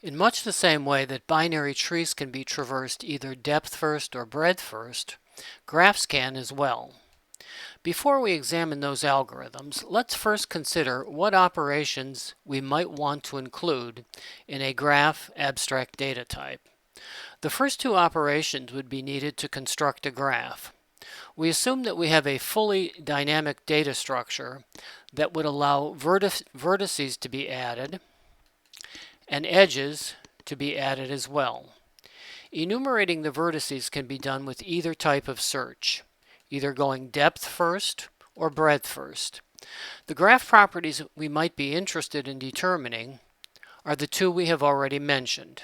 In much the same way that binary trees can be traversed either depth first or breadth first, graphs can as well. Before we examine those algorithms, let's first consider what operations we might want to include in a graph abstract data type. The first two operations would be needed to construct a graph. We assume that we have a fully dynamic data structure that would allow vertices to be added and edges to be added as well. Enumerating the vertices can be done with either type of search, either going depth first or breadth first. The graph properties we might be interested in determining are the two we have already mentioned,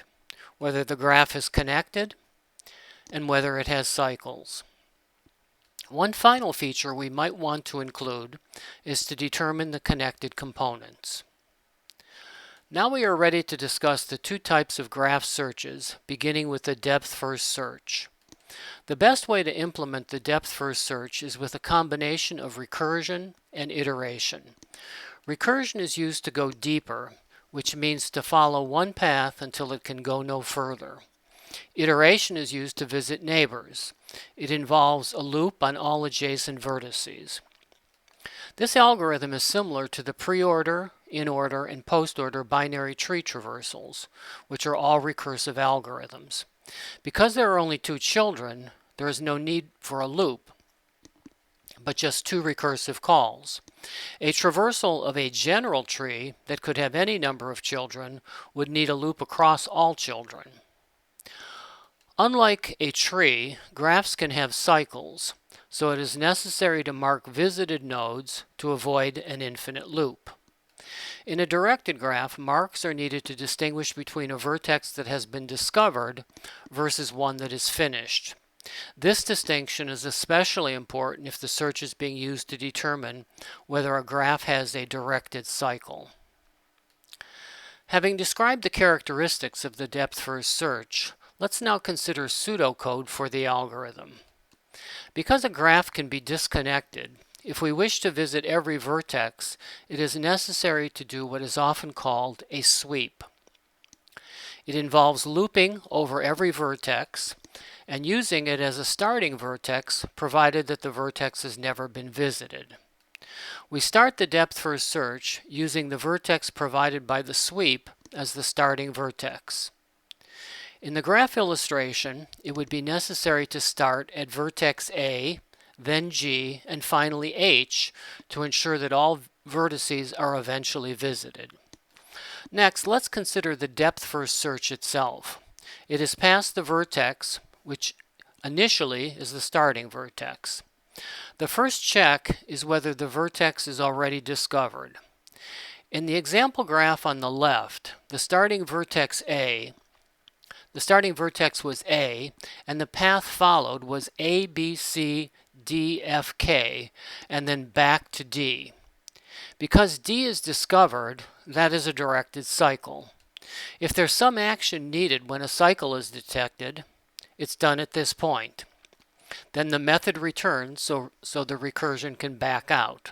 whether the graph is connected and whether it has cycles. One final feature we might want to include is to determine the connected components. Now we are ready to discuss the two types of graph searches, beginning with the depth-first search. The best way to implement the depth-first search is with a combination of recursion and iteration. Recursion is used to go deeper, which means to follow one path until it can go no further. Iteration is used to visit neighbors. It involves a loop on all adjacent vertices. This algorithm is similar to the pre-order, in-order, and post-order binary tree traversals, which are all recursive algorithms. Because there are only two children, there is no need for a loop, but just two recursive calls. A traversal of a general tree that could have any number of children would need a loop across all children. Unlike a tree, graphs can have cycles, so it is necessary to mark visited nodes to avoid an infinite loop. In a directed graph, marks are needed to distinguish between a vertex that has been discovered versus one that is finished. This distinction is especially important if the search is being used to determine whether a graph has a directed cycle. Having described the characteristics of the depth-first search, let's now consider pseudocode for the algorithm. Because a graph can be disconnected, if we wish to visit every vertex, it is necessary to do what is often called a sweep. It involves looping over every vertex and using it as a starting vertex, provided that the vertex has never been visited. We start the depth-first search using the vertex provided by the sweep as the starting vertex. In the graph illustration, it would be necessary to start at vertex A, then G, and finally H to ensure that all vertices are eventually visited. Next, let's consider the depth-first search itself. It is past the vertex, which initially is the starting vertex. The first check is whether the vertex is already discovered. In the example graph on the left, the starting vertex was A, and the path followed was A, B, C, D, F, K, and then back to D. Because D is discovered, that is a directed cycle. If there's some action needed when a cycle is detected, it's done at this point. Then the method returns so the recursion can back out.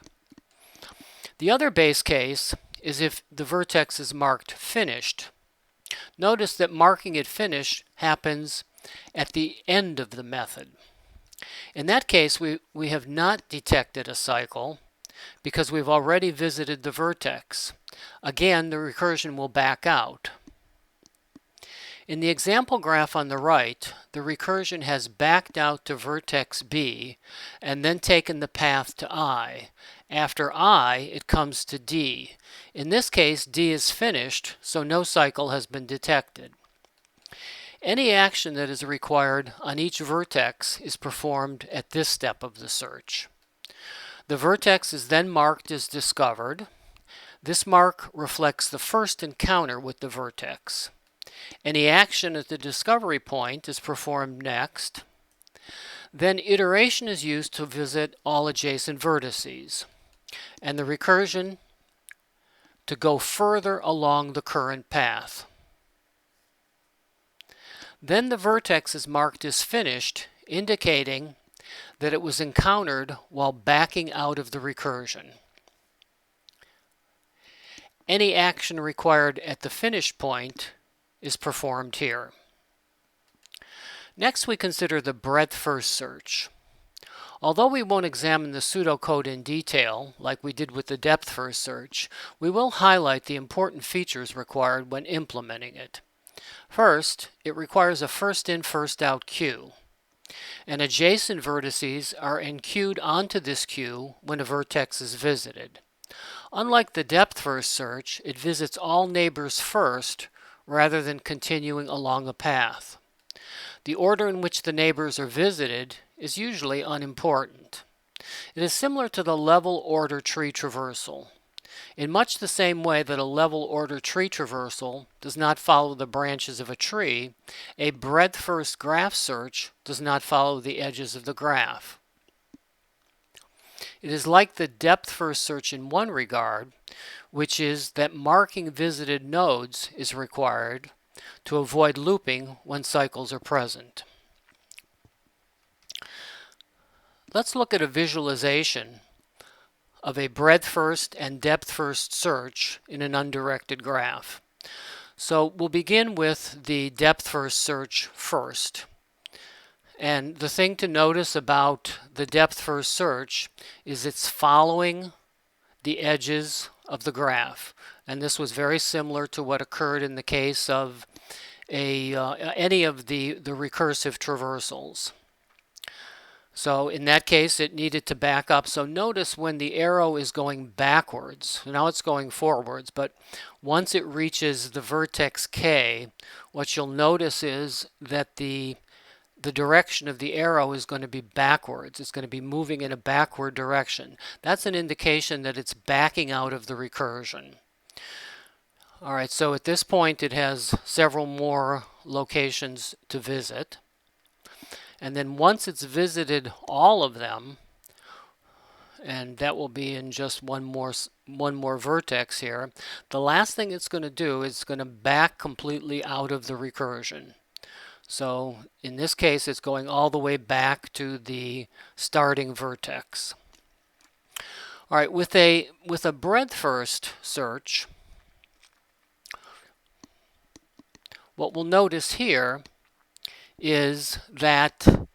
The other base case is if the vertex is marked finished. Notice that marking it finished happens at the end of the method. In that case, we have not detected a cycle because we've already visited the vertex. Again, the recursion will back out. In the example graph on the right, the recursion has backed out to vertex B and then taken the path to I. After I, it comes to D. In this case, D is finished, so no cycle has been detected. Any action that is required on each vertex is performed at this step of the search. The vertex is then marked as discovered. This mark reflects the first encounter with the vertex. Any action at the discovery point is performed next. Then iteration is used to visit all adjacent vertices, and the recursion to go further along the current path. Then the vertex is marked as finished, indicating that it was encountered while backing out of the recursion. Any action required at the finish point is performed here. Next, we consider the breadth-first search. Although we won't examine the pseudocode in detail, like we did with the depth-first search, we will highlight the important features required when implementing it. First, it requires a first-in, first-out queue, and adjacent vertices are enqueued onto this queue when a vertex is visited. Unlike the depth-first search, it visits all neighbors first rather than continuing along a path. The order in which the neighbors are visited is usually unimportant. It is similar to the level order tree traversal. In much the same way that a level order tree traversal does not follow the branches of a tree, a breadth-first graph search does not follow the edges of the graph. It is like the depth-first search in one regard, which is that marking visited nodes is required to avoid looping when cycles are present. Let's look at a visualization of a breadth-first and depth-first search in an undirected graph. So we'll begin with the depth-first search first. And the thing to notice about the depth-first search is it's following the edges of the graph. And this was very similar to what occurred in the case of any of the recursive traversals. So in that case, it needed to back up. So notice when the arrow is going backwards, now it's going forwards, but once it reaches the vertex K, what you'll notice is that the direction of the arrow is going to be backwards. It's going to be moving in a backward direction. That's an indication that it's backing out of the recursion. All right, so at this point it has several more locations to visit. And then once it's visited all of them, and that will be in just one more vertex here, the last thing it's going to do is it's going to back completely out of the recursion. So in this case, it's going all the way back to the starting vertex. All right, with a breadth-first search, what we'll notice here is that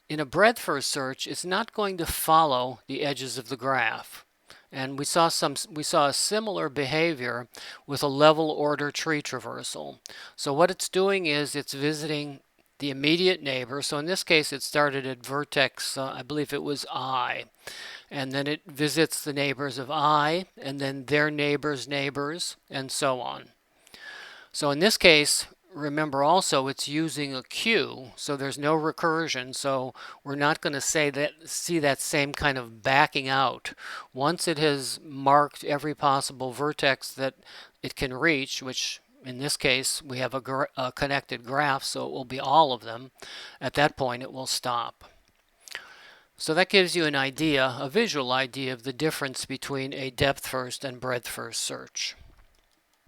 in a breadth-first search, it's not going to follow the edges of the graph. And we saw a similar behavior with a level order tree traversal. So what it's doing is it's visiting the immediate neighbor. So in this case, it started at vertex, I believe it was I. And then it visits the neighbors of I, and then their neighbors' neighbors, and so on. So in this case, remember also it's using a queue, so there's no recursion, so we're not going to see that same kind of backing out. Once it has marked every possible vertex that it can reach, which in this case we have a connected graph, so it will be all of them, at that point it will stop. So that gives you an idea, a visual idea of the difference between a depth-first and breadth-first search.